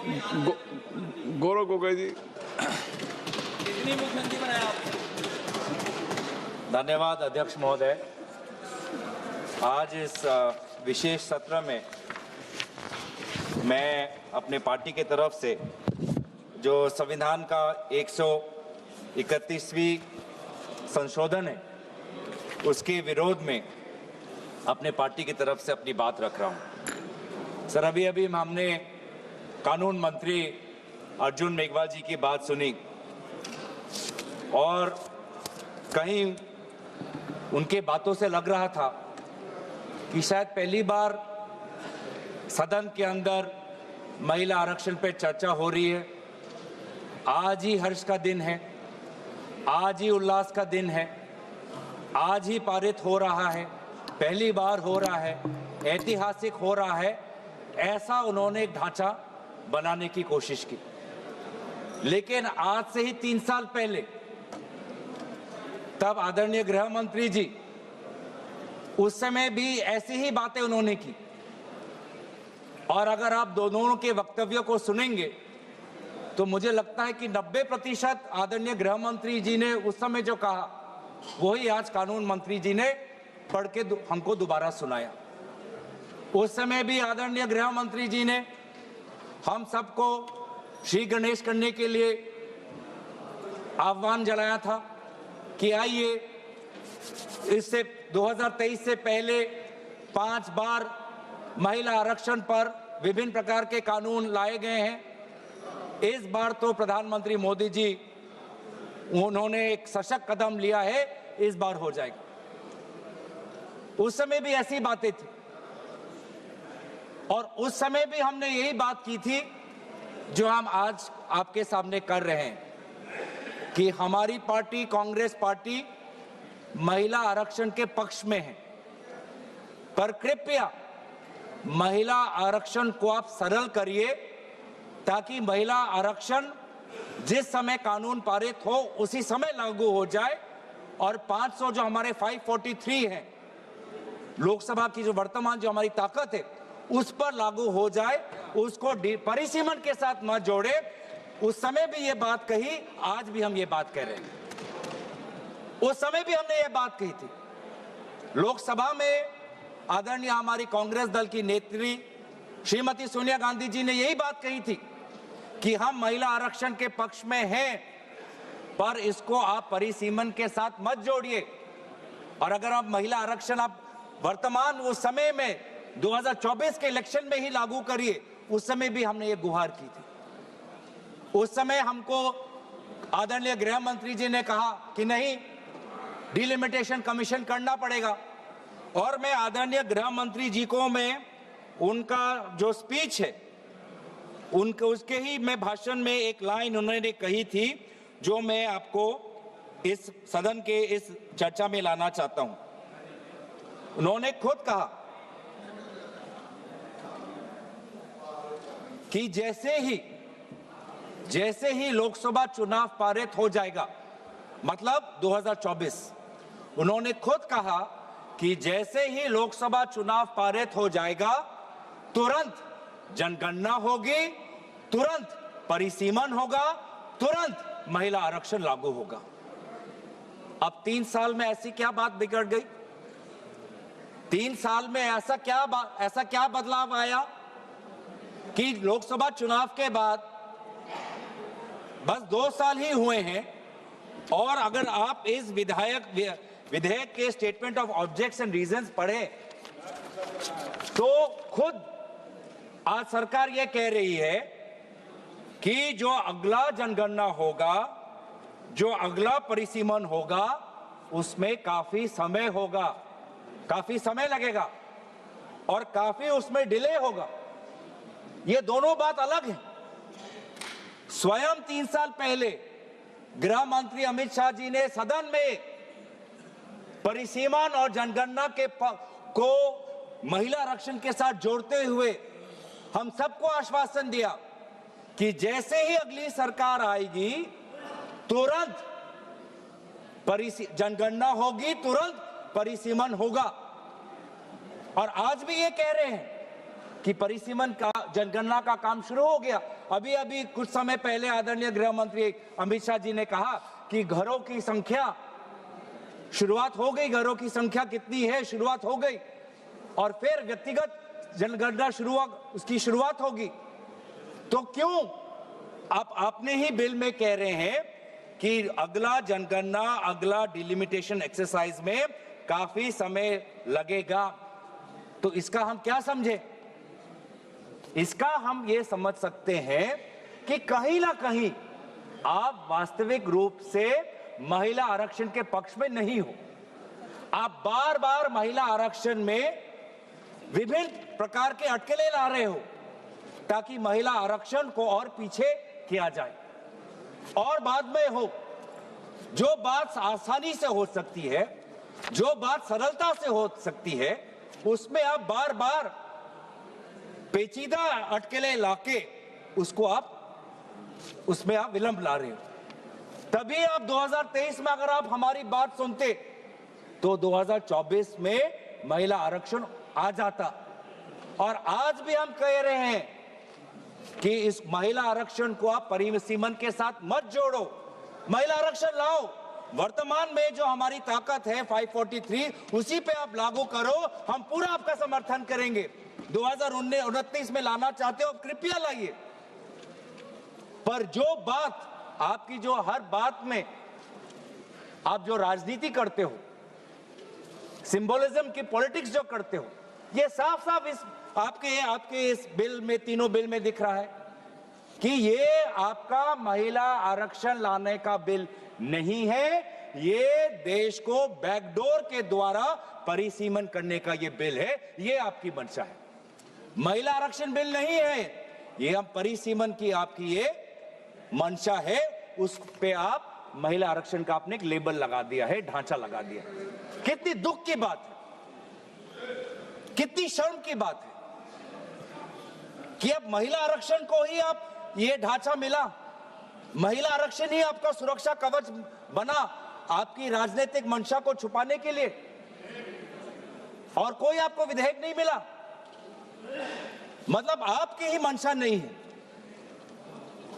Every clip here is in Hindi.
गौरव गोगोई जी। कितनी मुख्यमंत्री बनाया आपने? धन्यवाद अध्यक्ष महोदय। आज इस विशेष सत्र में मैं अपने पार्टी के तरफ से जो संविधान का 131वीं संशोधन है उसके विरोध में अपने पार्टी की तरफ से अपनी बात रख रहा हूं। सर, अभी हमने कानून मंत्री अर्जुन मेघवाल जी की बात सुनी और कहीं उनके बातों से लग रहा था कि शायद पहली बार सदन के अंदर महिला आरक्षण पर चर्चा हो रही है। आज ही हर्ष का दिन है, आज ही उल्लास का दिन है, आज ही पारित हो रहा है, पहली बार हो रहा है, ऐतिहासिक हो रहा है, ऐसा उन्होंने एक ढांचा बनाने की कोशिश की। लेकिन आज से ही 3 साल पहले तब आदरणीय गृह मंत्री जी उस समय भी ऐसी ही बातें उन्होंने की। और अगर आप दोनों के वक्तव्यों को सुनेंगे तो मुझे लगता है कि 90% आदरणीय गृह मंत्री जी ने उस समय जो कहा वही आज कानून मंत्री जी ने पढ़ के हमको दोबारा सुनाया। उस समय भी आदरणीय गृह मंत्री जी ने हम सबको श्री गणेश करने के लिए आह्वान जलाया था कि आइए, इससे 2023 से पहले 5 बार महिला आरक्षण पर विभिन्न प्रकार के कानून लाए गए हैं। इस बार तो प्रधानमंत्री मोदी जी उन्होंने एक सशक्त कदम लिया है, इस बार हो जाएगा। उस समय भी ऐसी बातें थी और उस समय भी हमने यही बात की थी जो हम आज आपके सामने कर रहे हैं कि हमारी पार्टी कांग्रेस पार्टी महिला आरक्षण के पक्ष में है, पर कृपया महिला आरक्षण को आप सरल करिए ताकि महिला आरक्षण जिस समय कानून पारित हो उसी समय लागू हो जाए और 500 जो हमारे 543 है लोकसभा की जो वर्तमान जो हमारी ताकत है उस पर लागू हो जाए, उसको परिसीमन के साथ मत जोड़े। उस समय भी ये बात कही, आज भी हम ये बात कह रहे हैं। उस समय भी हमने ये बात कही थी। लोकसभा में आदरणीय हमारी कांग्रेस दल की नेत्री श्रीमती सोनिया गांधी जी ने यही बात कही थी कि हम महिला आरक्षण के पक्ष में हैं, पर इसको आप परिसीमन के साथ मत जोड़िए। और अगर आप महिला आरक्षण आप वर्तमान उस समय में 2024 के इलेक्शन में ही लागू करिए, उस समय भी हमने ये गुहार की थी। उस समय हमको आदरणीय गृह मंत्री जी ने कहा कि नहीं, डिलिमिटेशन कमीशन करना पड़ेगा। और मैं आदरणीय गृह मंत्री जी को मैं उनका जो स्पीच है उनके उसके ही मैं भाषण में एक लाइन उन्होंने कही थी जो मैं आपको इस सदन के इस चर्चा में लाना चाहता हूं। उन्होंने खुद कहा कि जैसे ही लोकसभा चुनाव पारित हो जाएगा, मतलब 2024, उन्होंने खुद कहा कि जैसे ही लोकसभा चुनाव पारित हो जाएगा तुरंत जनगणना होगी, तुरंत परिसीमन होगा, तुरंत महिला आरक्षण लागू होगा। अब 3 साल में ऐसी क्या बात बिगड़ गई? 3 साल में ऐसा क्या बदलाव आया कि लोकसभा चुनाव के बाद बस 2 साल ही हुए हैं और अगर आप इस विधेयक के statement of objects and reasons पढ़े तो खुद आज सरकार यह कह रही है कि जो अगला जनगणना होगा, जो अगला परिसीमन होगा, उसमें काफी समय होगा, काफी समय लगेगा और काफी उसमें डिले होगा। ये दोनों बात अलग है। स्वयं 3 साल पहले गृह मंत्री अमित शाह जी ने सदन में परिसीमन और जनगणना को महिला आरक्षण के साथ जोड़ते हुए हम सबको आश्वासन दिया कि जैसे ही अगली सरकार आएगी तुरंत जनगणना होगी, तुरंत परिसीमन होगा। और आज भी ये कह रहे हैं कि परिसीमन का जनगणना का काम शुरू हो गया। अभी अभी कुछ समय पहले आदरणीय गृह मंत्री अमित शाह जी ने कहा कि घरों की संख्या शुरुआत हो गई, घरों की संख्या कितनी है शुरुआत हो गई, और फिर व्यक्तिगत जनगणना उसकी शुरुआत होगी। तो क्यों आपने ही बिल में कह रहे हैं कि अगला जनगणना, अगला डिलिमिटेशन एक्सरसाइज में काफी समय लगेगा, तो इसका हम क्या समझे? इसका हम ये समझ सकते हैं कि कहीं ना कहीं आप वास्तविक रूप से महिला आरक्षण के पक्ष में नहीं हो। आप बार बार महिला आरक्षण में विभिन्न प्रकार के अटकलें ला रहे हो ताकि महिला आरक्षण को और पीछे किया जाए, और बाद में हो जो बात आसानी से हो सकती है, जो बात सरलता से हो सकती है, उसमें आप बार बार पेचीदा अटकलें लाके उसमें आप विलंब ला रहे हो। तभी आप 2023 में अगर आप हमारी बात सुनते तो 2024 में महिला आरक्षण आ जाता। और आज भी हम कह रहे हैं कि इस महिला आरक्षण को आप परिसीमन के साथ मत जोड़ो, महिला आरक्षण लाओ। वर्तमान में जो हमारी ताकत है 543, उसी पे आप लागू करो, हम पूरा आपका समर्थन करेंगे। 2029 में लाना चाहते हो, कृपया लाइए। पर जो बात आपकी, जो हर बात में आप जो राजनीति करते हो, सिंबोलिज्म की पॉलिटिक्स जो करते हो, ये साफ साफ इस आपके इस बिल में, तीनों बिल में दिख रहा है कि ये आपका महिला आरक्षण लाने का बिल नहीं है, ये देश को बैकडोर के द्वारा परिसीमन करने का ये बिल है। ये आपकी मंशा है, महिला आरक्षण बिल नहीं है ये। हम परिसीमन की आपकी ये मंशा है, उस पे आप महिला आरक्षण का आपने एक लेबल लगा दिया है, ढांचा लगा दिया। कितनी दुख की बात है, कितनी शर्म की बात है कि अब महिला आरक्षण को ही आप ये ढांचा मिला, महिला आरक्षण ही आपका सुरक्षा कवच बना आपकी राजनीतिक मंशा को छुपाने के लिए, और कोई आपको विधेयक नहीं मिला। मतलब आपकी ही मंशा नहीं है।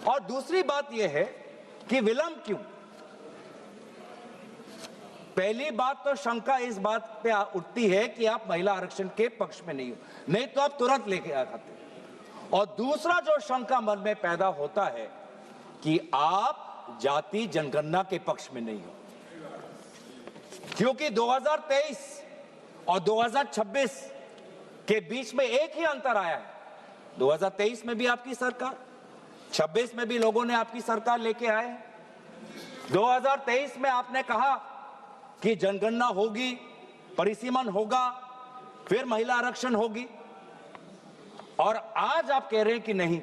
और दूसरी बात यह है कि विलंब क्यों? पहली बात तो शंका इस बात पे उठती है कि आप महिला आरक्षण के पक्ष में नहीं हो, नहीं तो आप तुरंत लेके आ जाते। और दूसरा जो शंका मन में पैदा होता है कि आप जाति जनगणना के पक्ष में नहीं हो, क्योंकि 2023 और 2026 के बीच में एक ही अंतर आया है। 2023 में भी आपकी सरकार, 26 में भी लोगों ने आपकी सरकार लेके आए। 2023 में आपने कहा कि जनगणना होगी, परिसीमन होगा, फिर महिला आरक्षण होगी, और आज आप कह रहे हैं कि नहीं,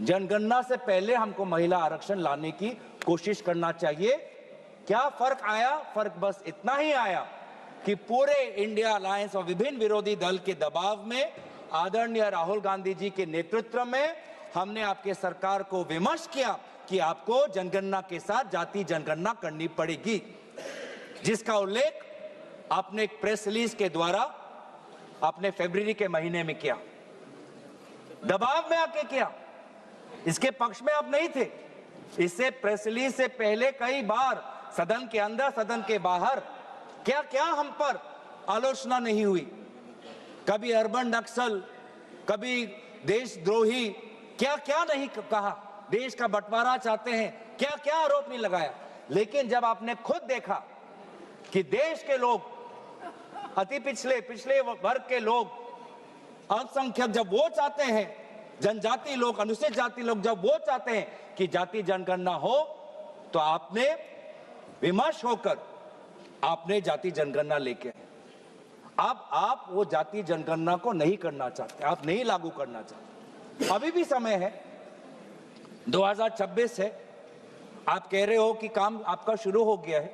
जनगणना से पहले हमको महिला आरक्षण लाने की कोशिश करना चाहिए। क्या फर्क आया? फर्क बस इतना ही आया कि पूरे इंडिया अलायंस और विभिन्न विरोधी दल के दबाव में आदरणीय राहुल गांधी जी के नेतृत्व में हमने आपके सरकार को विमर्श किया कि आपको जनगणना के साथ जाति जनगणना करनी पड़ेगी, जिसका उल्लेख आपने एक प्रेस रिलीज के द्वारा आपने फरवरी के महीने में किया, दबाव में आके किया, इसके पक्ष में आप नहीं थे। इससे प्रेस रिलीज से पहले कई बार सदन के अंदर, सदन के बाहर क्या क्या हम पर आलोचना नहीं हुई, कभी अर्बन नक्सल, कभी देशद्रोही, क्या क्या नहीं कहा, देश का बंटवारा चाहते हैं, क्या क्या आरोप नहीं लगाया। लेकिन जब आपने खुद देखा कि देश के लोग, अति पिछले वर्ग के लोग, अल्पसंख्यक जब वो चाहते हैं, जनजाति लोग, अनुसूचित जाति लोग जब वो चाहते हैं कि जाति जनगणना हो, तो आपने विमर्श होकर आपने जाति जनगणना लेके आए। अब आप वो जाति जनगणना को नहीं करना चाहते, आप नहीं लागू करना चाहते। अभी भी समय है, 2026 है, आप कह रहे हो कि काम आपका शुरू हो गया है,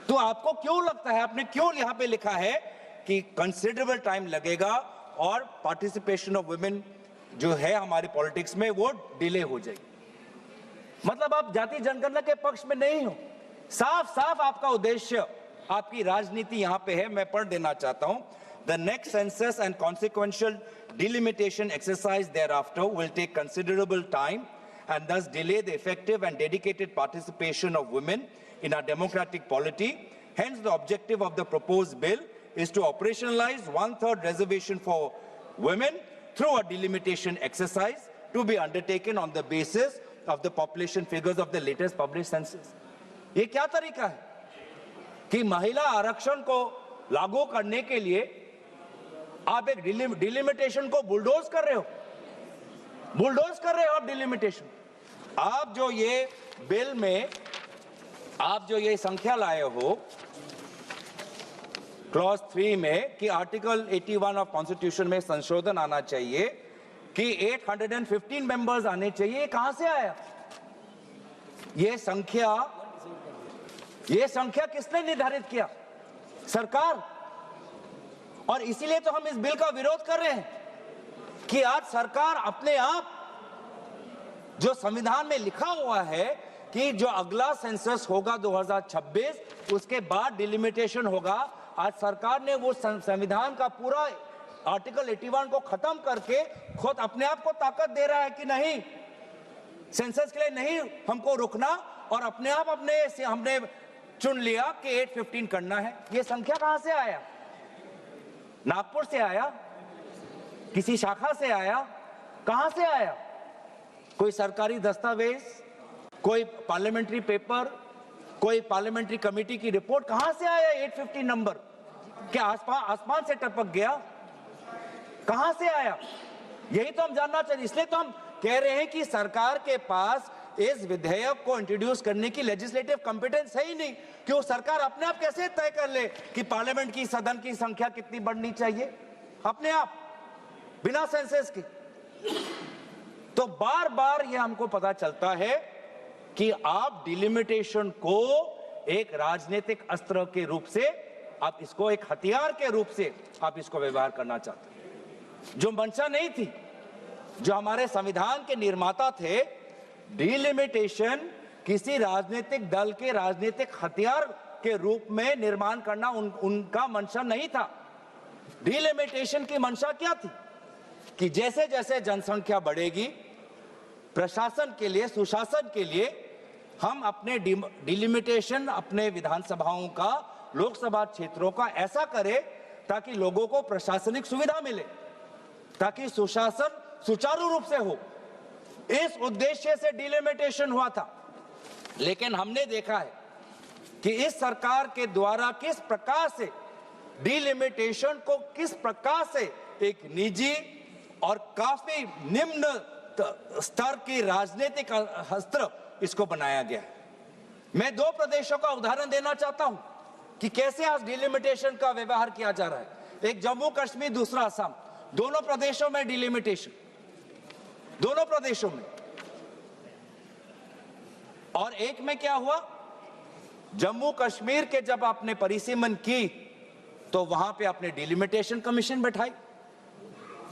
तो आपको क्यों लगता है, आपने क्यों यहां पे लिखा है कि कंसिडरेबल टाइम लगेगा और पार्टिसिपेशन ऑफ वुमेन जो है हमारी पॉलिटिक्स में वो डिले हो जाएगी? मतलब आप जाति जनगणना के पक्ष में नहीं हो। साफ साफ आपका उद्देश्य, आपकी राजनीति यहां पे है। मैं पढ़ देना चाहता हूं The next census and consequential delimitation exercise thereafter will take considerable time and thus delay the effective and dedicated participation of women in our democratic polity. Hence, the objective of the proposed bill is to operationalize one-third reservation for women through a delimitation exercise to be undertaken on the basis of the population figures of the latest published census. ये क्या तरीका है कि महिला आरक्षण को लागू करने के लिए आप एक डिलिमिटेशन को बुलडोज कर रहे हो, आप डिलिमिटेशन। आप जो ये बिल में आप जो ये संख्या लाए हो क्लॉज 3 में कि आर्टिकल 81 ऑफ कॉन्स्टिट्यूशन में संशोधन आना चाहिए कि 815 मेंबर्स आने चाहिए, कहां से आया ये संख्या किसने निर्धारित किया? सरकार। और इसीलिए तो हम इस बिल का विरोध कर रहे हैं कि आज सरकार अपने आप जो संविधान में लिखा हुआ है कि जो अगला सेंसस होगा 2026 उसके बाद डिलिमिटेशन होगा, आज सरकार ने वो संविधान का पूरा आर्टिकल 81 को खत्म करके खुद अपने आप को ताकत दे रहा है कि नहीं, सेंसस के लिए नहीं हमको रुकना, और अपने आप हमने चुन लिया कि 815 करना है। ये संख्या कहां से आया? नागपुर से आया? किसी शाखा से आया? कहां से आया? कोई सरकारी दस्तावेज, कोई पार्लियामेंट्री पेपर, कोई पार्लियामेंट्री कमेटी की रिपोर्ट, कहां से आया 815 नंबर? क्या आसमान से टपक गया? कहां से आया? यही तो हम जानना चाहिए। इसलिए तो हम कह रहे हैं कि सरकार के पास इस विधेयक को इंट्रोड्यूस करने की लेजिस्लेटिव कॉम्पिटेंस है ही नहीं कि वो सरकार अपने आप कैसे तय कर ले कि पार्लियामेंट की सदन की संख्या कितनी बढ़नी चाहिए, अपने आप बिना सेंसस के। तो बार बार ये हमको पता चलता है कि आप डिलिमिटेशन को एक राजनीतिक अस्त्र के रूप से, आप इसको एक हथियार के रूप से आप इसको व्यवहार करना चाहते हैं, जो मंशा नहीं थी। जो हमारे संविधान के निर्माता थे, डिलिमिटेशन किसी राजनीतिक दल के राजनीतिक हथियार के रूप में निर्माण करना उनका मंशा नहीं था। डिलिमिटेशन की मंशा क्या थी कि जैसे जैसे जनसंख्या बढ़ेगी, प्रशासन के लिए, सुशासन के लिए हम अपने डिलिमिटेशन अपने विधानसभाओं का, लोकसभा क्षेत्रों का ऐसा करें ताकि लोगों को प्रशासनिक सुविधा मिले, ताकि सुशासन सुचारू रूप से हो। इस उद्देश्य से डिलिमिटेशन हुआ था। लेकिन हमने देखा है कि इस सरकार के द्वारा किस प्रकार से डिलिमिटेशन को किस प्रकार से एक निजी और काफी निम्न स्तर की राजनीतिक अस्त्र इसको बनाया गया है। मैं 2 प्रदेशों का उदाहरण देना चाहता हूं कि कैसे आज डिलिमिटेशन का व्यवहार किया जा रहा है। एक जम्मू कश्मीर, दूसरा असम, दोनों प्रदेशों में डिलिमिटेशन, दोनों प्रदेशों में। और एक में क्या हुआ, जम्मू कश्मीर के जब आपने परिसीमन की तो वहां पे आपने डिलिमिटेशन कमीशन बैठाई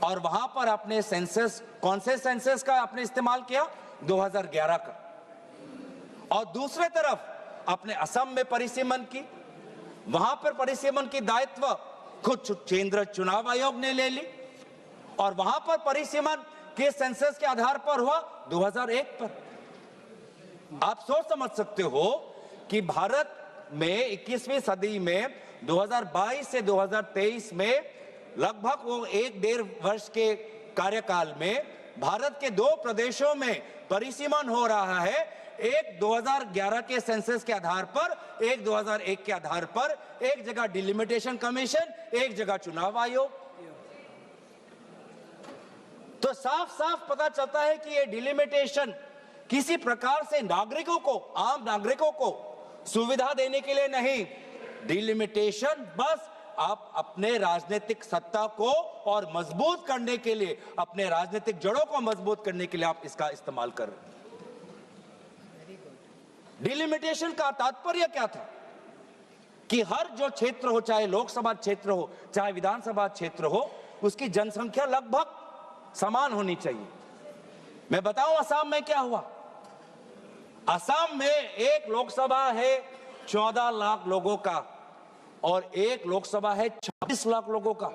और वहां पर आपने सेंसस, कौन से सेंसस का आपने इस्तेमाल किया? 2011 का। और दूसरे तरफ आपने असम में परिसीमन की, वहां पर परिसीमन की दायित्व खुद केंद्र चुनाव आयोग ने ले ली और वहां पर परिसीमन के सेंसस के आधार पर हुआ 2001 पर। आप सोच समझ सकते हो कि भारत में 21वीं सदी में 2022 से 2023 में लगभग वो 1-1.5 वर्ष के कार्यकाल में भारत के 2 प्रदेशों में परिसीमन हो रहा है। एक 2011 के सेंसस के आधार पर, एक 2001 के आधार पर, एक जगह डिलिमिटेशन कमीशन, एक जगह चुनाव आयोग। तो साफ साफ पता चलता है कि ये डिलिमिटेशन किसी प्रकार से नागरिकों को, आम नागरिकों को सुविधा देने के लिए नहीं, डिलिमिटेशन बस आप अपने राजनीतिक सत्ता को और मजबूत करने के लिए, अपने राजनीतिक जड़ों को मजबूत करने के लिए आप इसका इस्तेमाल कर रहे हैं। डिलिमिटेशन का तात्पर्य क्या था कि हर जो क्षेत्र हो, चाहे लोकसभा क्षेत्र हो, चाहे विधानसभा क्षेत्र हो, उसकी जनसंख्या लगभग समान होनी चाहिए। मैं बताऊं असम में क्या हुआ। असम में एक लोकसभा है 14 लाख लोगों का, और एक लोकसभा है 26 लाख लोगों का।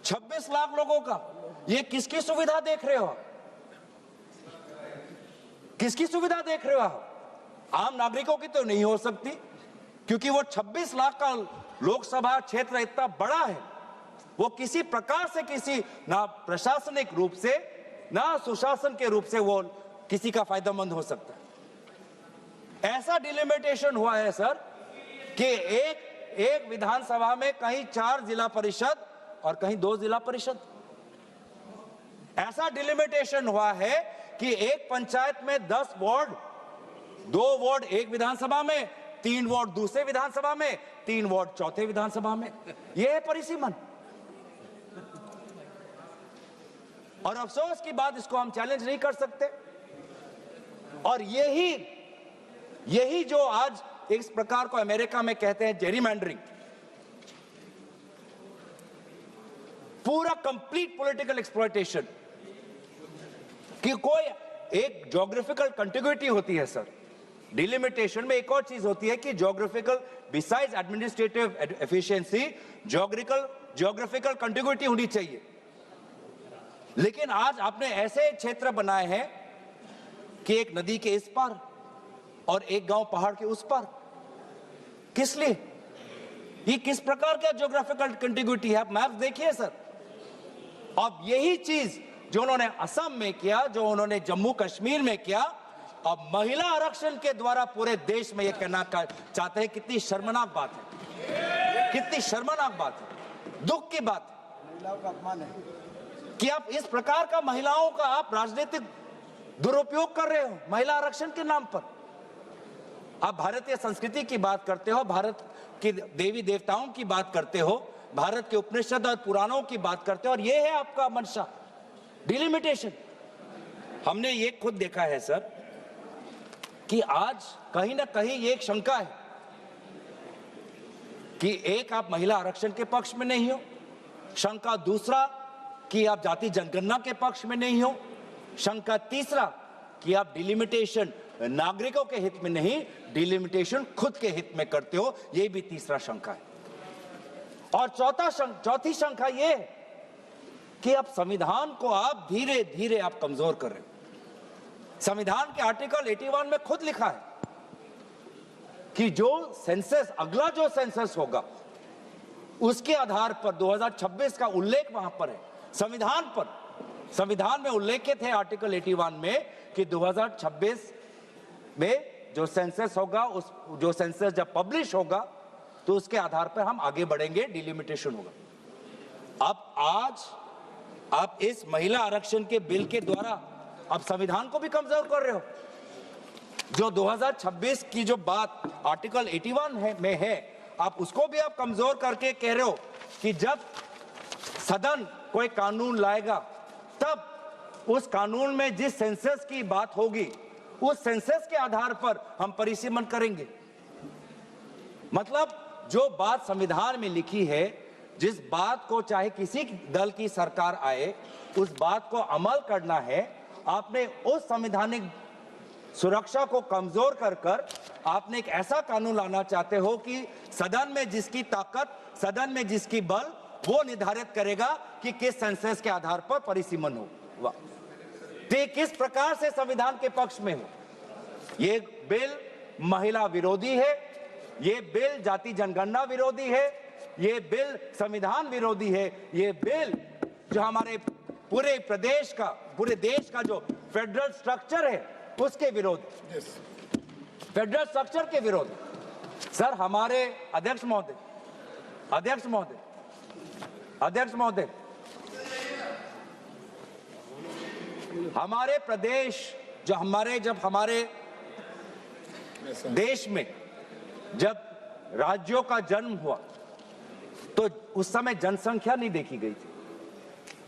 26 लाख लोगों का, ये किसकी सुविधा देख रहे हो? किसकी सुविधा देख रहे हो आप? आम नागरिकों की तो नहीं हो सकती, क्योंकि वो 26 लाख का लोकसभा क्षेत्र इतना बड़ा है, वो किसी प्रकार से किसी ना प्रशासनिक रूप से ना सुशासन के रूप से वो किसी का फायदेमंद हो सकता है। ऐसा डिलिमिटेशन हुआ है सर कि एक विधानसभा में कहीं 4 जिला परिषद और कहीं 2 जिला परिषद। ऐसा डिलिमिटेशन हुआ है कि एक पंचायत में 10 वार्ड, 2 वार्ड एक विधानसभा में, 3 वार्ड दूसरे विधानसभा में, 3 वार्ड चौथे विधानसभा में। यह है परिसीमन। और अफसोस की बात, इसको हम चैलेंज नहीं कर सकते। और यही जो आज इस प्रकार को अमेरिका में कहते हैं जेरीमैंडरिंग, पूरा कंप्लीट पॉलिटिकल एक्सप्लॉयटेशन, कि कोई एक ज्योग्राफिकल कंटिग्यूटी होती है सर। डिलिमिटेशन में एक और चीज होती है कि geographical, besides administrative efficiency, geographical contiguity होनी चाहिए। लेकिन आज आपने ऐसे क्षेत्र बनाए हैं कि एक नदी के इस पार और एक गांव पहाड़ के उस पार। किस लिए? ये किस प्रकार का ज्योग्राफिकल कंटिग्यूटी है? आप मैप देखिए सर। अब यही चीज जो उन्होंने असम में किया, जो उन्होंने जम्मू कश्मीर में किया, अब महिला आरक्षण के द्वारा पूरे देश में ये कहना चाहते हैं। कितनी शर्मनाक बात है, कितनी शर्मनाक बात है, दुख की बात है। महिलाओं का अपमान है कि आप इस प्रकार का महिलाओं का आप राजनीतिक दुरुपयोग कर रहे हो महिला आरक्षण के नाम पर। आप भारतीय संस्कृति की बात करते हो, भारत के देवी देवताओं की बात करते हो, भारत के उपनिषद और पुराणों की बात करते हो, और ये है आपका मंशा, डिलिमिटेशन। हमने ये खुद देखा है सर कि आज कहीं ना कहीं ये एक शंका है कि एक, आप महिला आरक्षण के पक्ष में नहीं हो। शंका दूसरा कि आप जाति जनगणना के पक्ष में नहीं हो। शंका तीसरा कि आप डिलिमिटेशन नागरिकों के हित में नहीं, डिलिमिटेशन खुद के हित में करते हो। यह भी तीसरा शंका है। और चौथी शंका यह है कि आप संविधान को आप धीरे धीरे आप कमजोर कर रहे हो। संविधान के आर्टिकल 81 में खुद लिखा है कि जो सेंसस, अगला जो सेंसस होगा, उसके आधार पर 2026 का उल्लेख वहां पर है संविधान पर। संविधान में उल्लेखित है आर्टिकल 81 में कि 2026 में जो सेंसस होगा, उस जो सेंसस जब पब्लिश होगा तो उसके आधार पर हम आगे बढ़ेंगे, डिलिमिटेशन होगा। अब आज आप इस महिला आरक्षण के बिल के द्वारा आप संविधान को भी कमजोर कर रहे हो। जो 2026 की जो बात आर्टिकल 81 में है, आप उसको भी आप कमजोर करके कह रहे हो कि जब सदन कोई कानून लाएगा तब उस कानून में जिस सेंसस की बात होगी उस सेंसस के आधार पर हम परिसीमन करेंगे। मतलब जो बात संविधान में लिखी है, जिस बात को चाहे किसी दल की सरकार आए, उस बात को अमल करना है। आपने उस संवैधानिक सुरक्षा को कमजोर कर आपने एक ऐसा कानून लाना चाहते हो कि सदन में जिसकी ताकत, सदन में जिसकी बल, वो निर्धारित करेगा कि किस सेंसस के आधार पर परिसीमन हो। वाह, तो किस प्रकार से संविधान के पक्ष में हो? ये बिल महिला विरोधी है, ये बिल जाति जनगणना विरोधी है, ये बिल संविधान विरोधी है, ये बिल जो हमारे पूरे प्रदेश का, पूरे देश का जो फेडरल स्ट्रक्चर है उसके विरोध, फेडरल स्ट्रक्चर के विरोध। सर, हमारे अध्यक्ष महोदय, हमारे प्रदेश, जब हमारे देश में जब राज्यों का जन्म हुआ तो उस समय जनसंख्या नहीं देखी गई थी,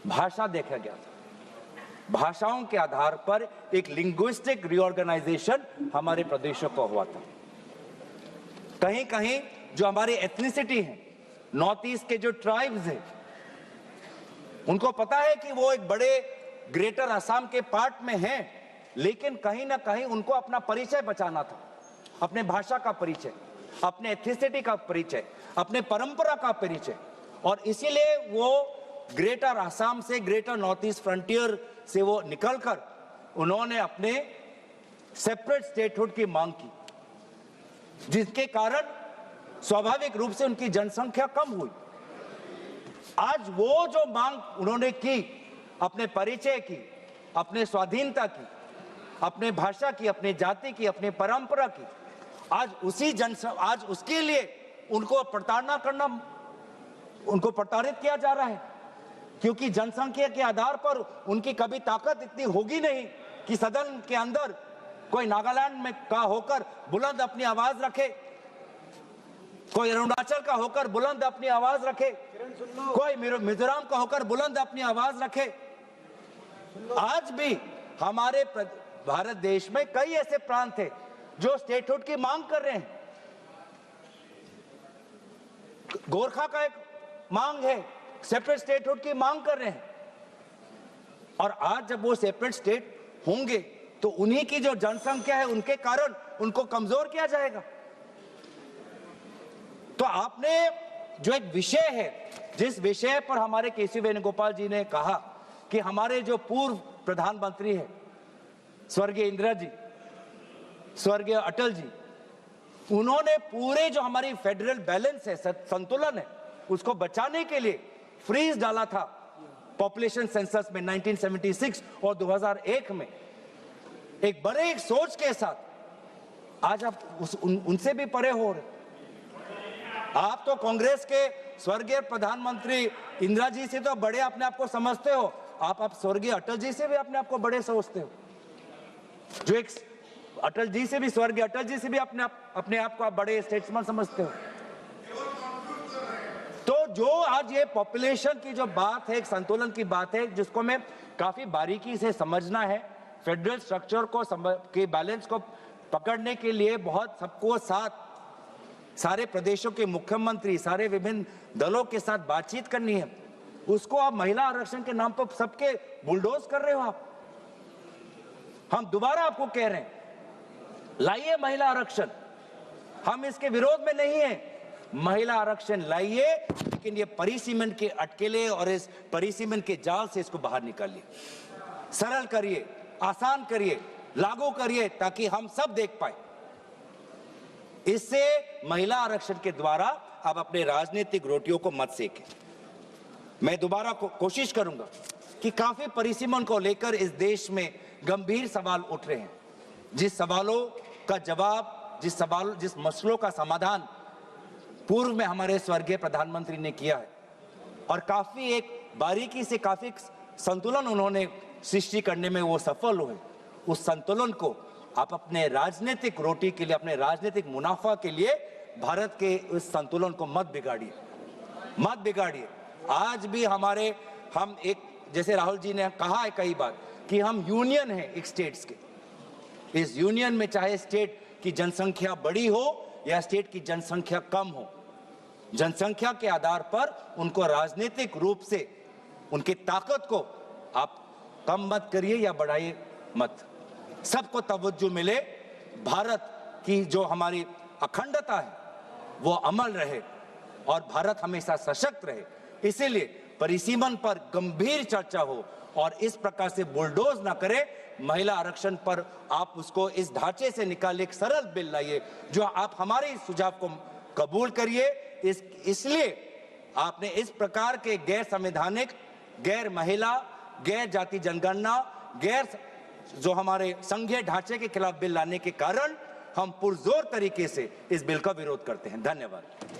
भाषा देखा गया था। भाषाओं के आधार पर एक लिंग्विस्टिक रीऑर्गेनाइजेशन हमारे प्रदेशों को हुआ था। कहीं कहीं जो हमारी एथनिसिटी है, नॉर्थ ईस्ट के जो ट्राइब्स हैं, उनको पता है कि वो एक बड़े ग्रेटर असम के पार्ट में हैं, लेकिन कहीं ना कहीं उनको अपना परिचय बचाना था, अपने भाषा का परिचय। अपने एथिसिटी का परिचय, अपने परंपरा का परिचय। और इसीलिए वो ग्रेटर आसाम से, ग्रेटर नॉर्थ ईस्ट फ्रंटियर से वो निकलकर उन्होंने अपने सेपरेट स्टेटहुड की मांग की, जिसके कारण स्वाभाविक रूप से उनकी जनसंख्या कम हुई। आज वो जो मांग उन्होंने की, अपने परिचय की, अपने स्वाधीनता की, अपने भाषा की, अपने जाति की, अपने परंपरा की, आज उसके लिए उनको प्रताड़ित किया जा रहा है, क्योंकि जनसंख्या के आधार पर उनकी कभी ताकत इतनी होगी नहीं कि सदन के अंदर कोई नागालैंड में का होकर बुलंद अपनी आवाज रखे, कोई अरुणाचल का होकर बुलंद अपनी आवाज रखे, कोई मिजोरम का होकर बुलंद अपनी आवाज रखे। आज भी हमारे भारत देश में कई ऐसे प्रांत हैं जो स्टेटहुड की मांग कर रहे हैं। गोरखा का एक मांग है, सेपरेट स्टेटहुड की मांग कर रहे हैं। और आज जब वो सेपरेट स्टेट होंगे तो उन्हीं की जो जनसंख्या है उनके कारण उनको कमजोर किया जाएगा। तो आपने जो एक विषय है, जिस विषय पर हमारे केसी वेणुगोपाल जी ने कहा कि हमारे जो पूर्व प्रधानमंत्री हैं स्वर्गीय इंदिरा जी, स्वर्गीय अटल जी, उन्होंने पूरे जो हमारी फेडरल बैलेंस है, संतुलन है, उसको बचाने के लिए फ्रीज डाला था पॉपुलेशन सेंसस में 1976 और 2001 में, एक बड़े एक सोच के साथ। आज आप उनसे भी परे हो रहे। आप तो कांग्रेस के स्वर्गीय प्रधानमंत्री इंदिरा जी से तो बड़े अपने आप को समझते हो, आप स्वर्गीय अटल जी से भी अपने आप को बड़े समझते हो, जो एक अटल जी से भी, स्वर्गीय अटल जी से भी अपने आप को आप बड़े स्टेट्समैन समझते हो। तो जो आज ये पॉपुलेशन की जो बात है, एक संतुलन की बात है, जिसको हमें काफी बारीकी से समझना है। फेडरल स्ट्रक्चर को के बैलेंस को पकड़ने के लिए बहुत सबको साथ, सारे प्रदेशों के मुख्यमंत्री, सारे विभिन्न दलों के साथ बातचीत करनी है। उसको आप महिला आरक्षण के नाम पर सबके बुलडोज कर रहे हो आप। हम दोबारा आपको कह रहे हैं, लाइए महिला आरक्षण, हम इसके विरोध में नहीं है, महिला आरक्षण लाइए, लेकिन ये परिसीमन के अटकेले और इस परिसीमन के जाल से इसको बाहर निकालिए, सरल करिए, आसान करिए, लागू करिए, ताकि हम सब देख पाए। इससे महिला आरक्षण के द्वारा आप अपने राजनीतिक रोटियों को मत सेकें। मैं दोबारा कोशिश करूंगा कि काफी परिसीमन को लेकर इस देश में गंभीर सवाल उठ रहे हैं, जिस सवालों का जवाब, जिस मसलों का समाधान पूर्व में हमारे स्वर्गीय प्रधानमंत्री ने किया है, और काफी एक बारीकी से काफी संतुलन उन्होंने सृष्टि करने में वो सफल हुए। उस संतुलन को आप अपने राजनीतिक रोटी के लिए, अपने राजनीतिक मुनाफा के लिए भारत के उस संतुलन को मत बिगाड़िए, मत बिगाड़िए। आज भी हम एक, जैसे राहुल जी ने कहा है कई बार कि हम यूनियन है एक स्टेट्स के। इस यूनियन में चाहे स्टेट की जनसंख्या बड़ी हो या स्टेट की जनसंख्या कम हो, जनसंख्या के आधार पर उनको राजनीतिक रूप से उनकी ताकत को आप कम मत करिए या बढ़ाइए मत। सबको तवज्जो मिले, भारत की जो हमारी अखंडता है वो अमल रहे और भारत हमेशा सशक्त रहे। इसीलिए परिसीमन पर गंभीर चर्चा हो और इस प्रकार से बुलडोज ना करे। महिला आरक्षण पर आप उसको इस ढांचे से निकाले, एक सरल बिल लाइए, जो आप हमारे सुझाव को कबूल करिए। इसलिए आपने इस प्रकार के गैर संवैधानिक, गैर महिला, गैर जाति जनगणना, गैर जो हमारे संघीय ढांचे के खिलाफ बिल लाने के कारण हम पुरजोर तरीके से इस बिल का विरोध करते हैं। धन्यवाद।